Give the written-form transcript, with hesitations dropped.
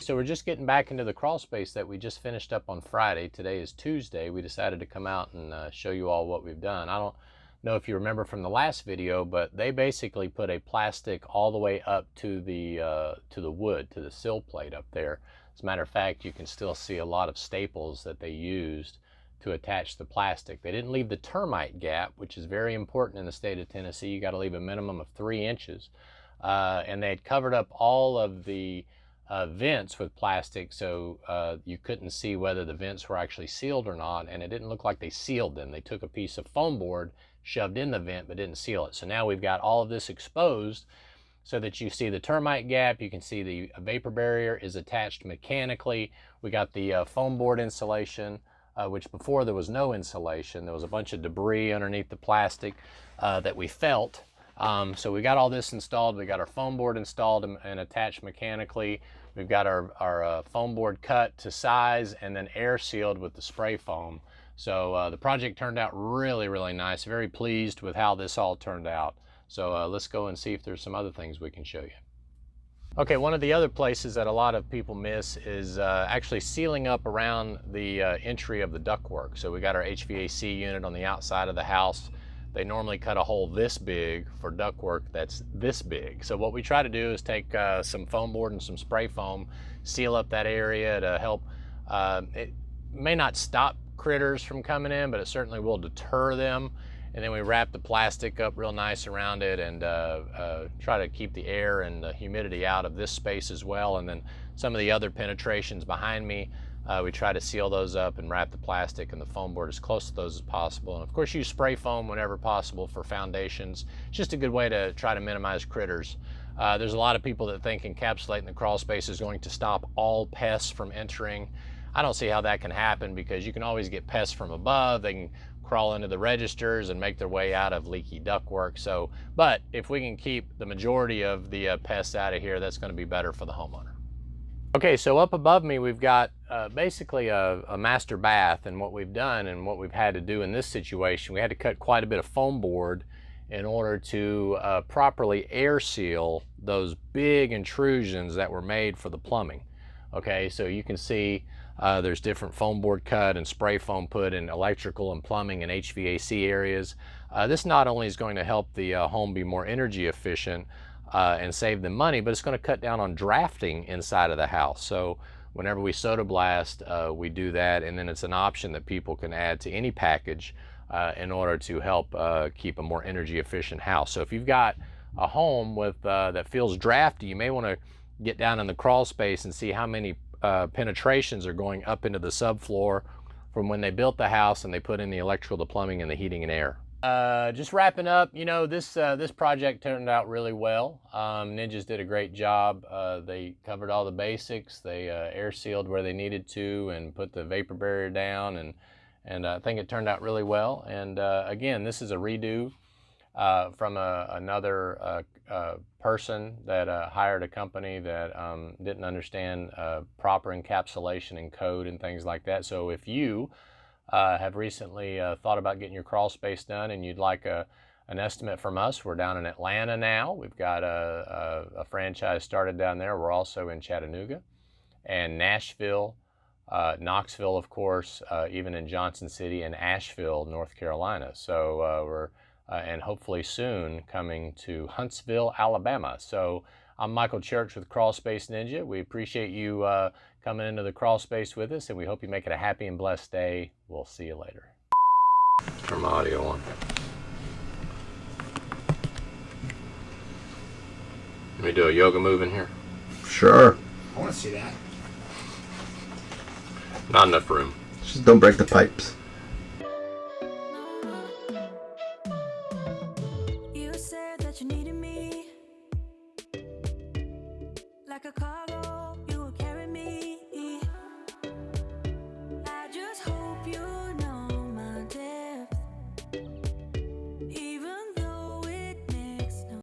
So we're just getting back into the crawl space that we just finished up on Friday. Today is Tuesday. We decided to come out and show you all what we've done. I don't know if you remember from the last video, but they basically put a plastic all the way up to the wood, to the sill plate up there. As a matter of fact, you can still see a lot of staples that they used to attach the plastic. They didn't leave the termite gap, which is very important in the state of Tennessee. You got to leave a minimum of 3 inches. And they had covered up all of the vents with plastic, so you couldn't see whether the vents were actually sealed or not, and it didn't look like they sealed them. They took a piece of foam board, shoved in the vent, but didn't seal it. So now we've got all of this exposed so that you see the termite gap. You can see the vapor barrier is attached mechanically. We got the foam board insulation, which before there was no insulation. There was a bunch of debris underneath the plastic that we felt. So we got all this installed. We got our foam board installed and attached mechanically. We've got our foam board cut to size and then air sealed with the spray foam. So the project turned out really, really nice. Very pleased with how this all turned out. So let's go and see if there's some other things we can show you. Okay, one of the other places that a lot of people miss is actually sealing up around the entry of the ductwork. So we got our HVAC unit on the outside of the house. They normally cut a hole this big for ductwork that's this big. So what we try to do is take some foam board and some spray foam, seal up that area to help. It may not stop critters from coming in, but it certainly will deter them. And then we wrap the plastic up real nice around it and try to keep the air and the humidity out of this space as well. And then some of the other penetrations behind me, we try to seal those up and wrap the plastic and the foam board as close to those as possible. And of course, use spray foam whenever possible for foundations. It's just a good way to try to minimize critters. There's a lot of people that think encapsulating the crawl space is going to stop all pests from entering. I don't see how that can happen, because you can always get pests from above. They can crawl into the registers and make their way out of leaky ductwork. So, but if we can keep the majority of the pests out of here, that's going to be better for the homeowner. Okay, so up above me, we've got basically a master bath, and what we've done and what we've had to do in this situation, we had to cut quite a bit of foam board in order to properly air seal those big intrusions that were made for the plumbing. Okay, so you can see there's different foam board cut and spray foam put in electrical and plumbing and HVAC areas. This not only is going to help the home be more energy efficient and save them money, but it's going to cut down on drafting inside of the house. So whenever we soda blast, we do that, and then it's an option that people can add to any package in order to help keep a more energy efficient house. So if you've got a home with that feels drafty, you may want to get down in the crawl space and see how many penetrations are going up into the subfloor from when they built the house and they put in the electrical, the plumbing, and the heating and air. Just wrapping up, you know, this project turned out really well. Ninjas did a great job. They covered all the basics. They air sealed where they needed to and put the vapor barrier down, and I think it turned out really well. And again, this is a redo from another person that hired a company that didn't understand proper encapsulation and code and things like that. So if you have recently thought about getting your crawl space done and you'd like an estimate from us, we're down in Atlanta now. We've got a franchise started down there. We're also in Chattanooga and Nashville, Knoxville, of course, even in Johnson City and Asheville, North Carolina. So we're and hopefully soon coming to Huntsville, Alabama. So I'm Michael Church with Crawl Space Ninja. We appreciate you coming into the crawl space with us, and we hope you make it a happy and blessed day. We'll see you later. Turn my audio on. Let me do a yoga move in here. Sure. I want to see that. Not enough room. Just don't break the pipes. You said that you needed me like a car.